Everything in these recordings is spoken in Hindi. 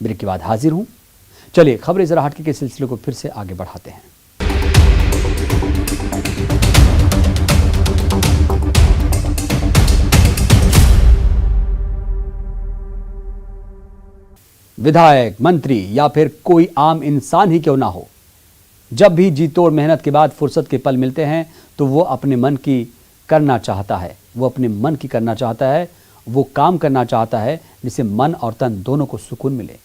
ब्रेक के बाद हाजिर हूं। चलिए खबरें जरा हटके के सिलसिले को फिर से आगे बढ़ाते हैं। विधायक, मंत्री या फिर कोई आम इंसान ही क्यों ना हो, जब भी जी तोड़ मेहनत के बाद फुर्सत के पल मिलते हैं तो वो अपने मन की करना चाहता है, वो काम करना चाहता है जिससे मन और तन दोनों को सुकून मिले।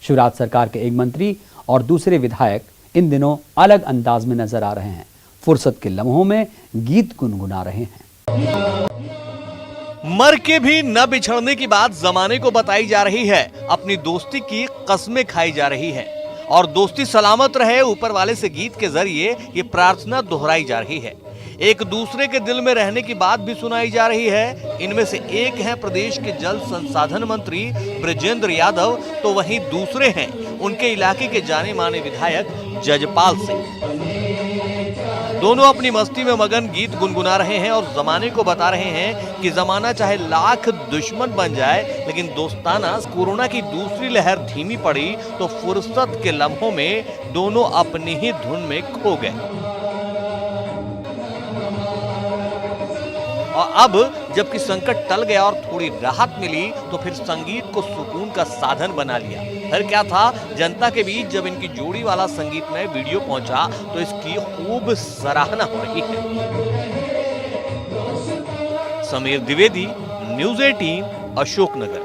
शिवराज सरकार के एक मंत्री और दूसरे विधायक इन दिनों अलग अंदाज में नजर आ रहे हैं। फुर्सत के लम्हों में गीत गुनगुना रहे हैं। मर के भी न बिछड़ने की बात जमाने को बताई जा रही है, अपनी दोस्ती की कस्में खाई जा रही है और दोस्ती सलामत रहे ऊपर वाले से गीत के जरिए ये प्रार्थना दोहराई जा रही है। एक दूसरे के दिल में रहने की बात भी सुनाई जा रही है। इनमें से एक हैं प्रदेश के जल संसाधन मंत्री बृजेंद्र यादव, तो वहीं दूसरे हैं उनके इलाके के जाने माने विधायक जजपाल सिंह। दोनों अपनी मस्ती में मगन गीत गुनगुना रहे हैं और जमाने को बता रहे हैं कि जमाना चाहे लाख दुश्मन बन जाए, लेकिन दोस्ताना कोरोना की दूसरी लहर धीमी पड़ी तो फुर्सत के लम्हों में दोनों अपनी ही धुन में खो गए। और अब जबकि संकट टल गया और थोड़ी राहत मिली तो फिर संगीत को सुकून का साधन बना लिया। फिर क्या था, जनता के बीच जब इनकी जोड़ी वाला संगीत में वीडियो पहुंचा तो इसकी खूब सराहना हो रही है। समीर द्विवेदी, न्यूज़ 18, अशोकनगर।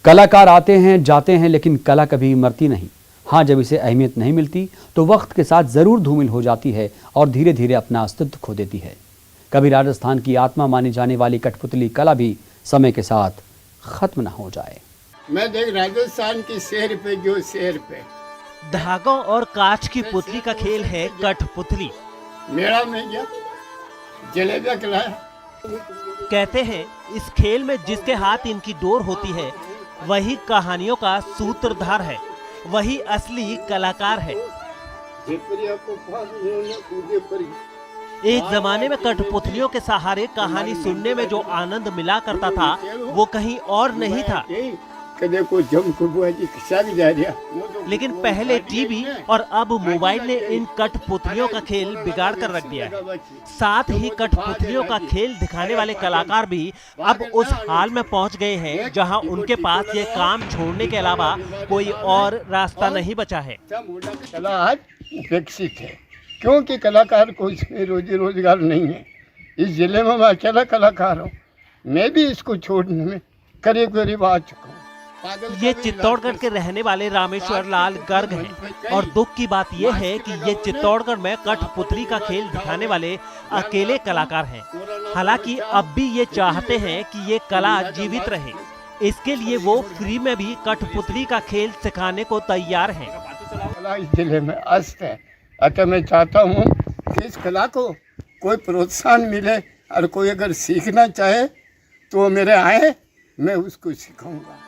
कलाकार आते हैं जाते हैं लेकिन कला कभी मरती नहीं। हाँ, जब इसे अहमियत नहीं मिलती तो वक्त के साथ जरूर धूमिल हो जाती है और धीरे धीरे अपना अस्तित्व खो देती है। कभी राजस्थान की आत्मा मानी जाने वाली कठपुतली कला भी समय के साथ खत्म ना हो जाए। मैं देख राजस्थान की शहर पे जो शहर पे धागों और कांच की पुतली का खेल है कठपुतली। मेरा में क्या जलेबिया खिलाया। कहते हैं इस खेल में जिसके हाथ इनकी डोर होती है वही कहानियों का सूत्रधार है, वही असली कलाकार है। एक जमाने में कठपुतलियों के सहारे कहानी सुनने में जो आनंद मिला करता था वो कहीं और नहीं था। लेकिन पहले टीवी और अब मोबाइल ने इन कठपुतलियों का खेल बिगाड़ कर रख दिया है। साथ ही कठपुतलियों का खेल दिखाने वाले कलाकार भी अब उस हाल में पहुंच गए हैं जहां उनके पास ये काम छोड़ने के अलावा कोई और रास्ता नहीं बचा है। कला आज विकसित है क्योंकि कलाकार को इसमें रोजी रोजगार नहीं है। इस जिले में मैं अकेला कलाकार हूँ। मैं भी इसको छोड़ने में करीब आ चुका हूँ। ये चित्तौड़गढ़ के रहने वाले रामेश्वर लाल गर्ग हैं और दुख की बात ये है कि ये चित्तौड़गढ़ में कठपुतली का खेल दिखाने वाले अकेले कलाकार हैं। हालांकि अब भी ये चाहते हैं कि ये कला जीवित रहे, इसके लिए वो फ्री में भी कठपुतली का खेल सिखाने को तैयार हैं। कला इस जिले में अस्त है, अतः मैं चाहता हूँ कि इस कला को कोई प्रोत्साहन मिले और कोई अगर सीखना चाहे तो मेरे आए, मैं उसको सिखाऊंगा।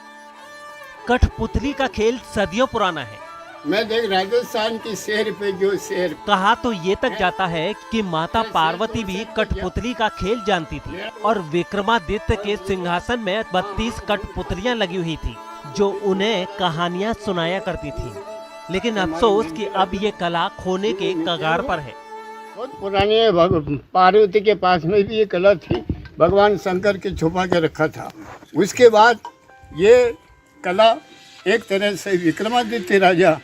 कठपुतली का खेल सदियों पुराना है। मैं देख राजस्थान की शहर पे जो शहर कहा तो ये तक जाता है कि माता पार्वती भी कठपुतली का खेल जानती थी और विक्रमादित्य के सिंहासन में 32 कठपुतलियां लगी हुई थी जो उन्हें कहानियां सुनाया करती थी। लेकिन अफसोस कि अब ये कला खोने के कगार पर है। बहुत पुरानी पार्वती के पास में भी ये कला थी, भगवान शंकर के छुपा के रखा था। उसके बाद ये कला एक तरह से विक्रमादित्य राजा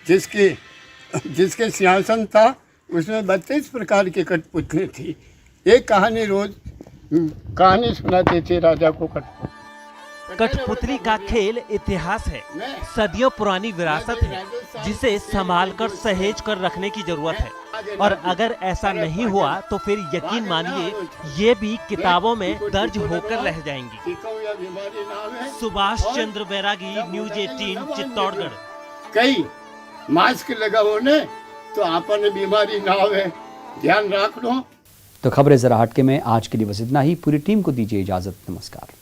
जिसके सिंहासन था उसमें 32 प्रकार की कठपुतली थी। एक रोज कहानी सुनाते थे राजा को। कठपुतली का खेल इतिहास है, सदियों पुरानी विरासत है जिसे संभालकर सहेज कर रखने की जरूरत है। और अगर ऐसा नहीं हुआ तो फिर यकीन मानिए ये भी किताबों में दर्ज होकर रह जाएंगी। सुभाष चंद्र बैरागी, न्यूज़ 18, चित्तौड़गढ़। कई मास्क लगाओ ने तो आपने बीमारी ना आवे, ध्यान रख लो। तो खबरें जरा हटके में आज के लिए बस इतना ही। पूरी टीम को दीजिए इजाजत। नमस्कार।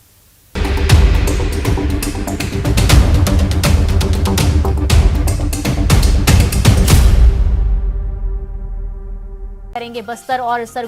करेंगे बस्तर और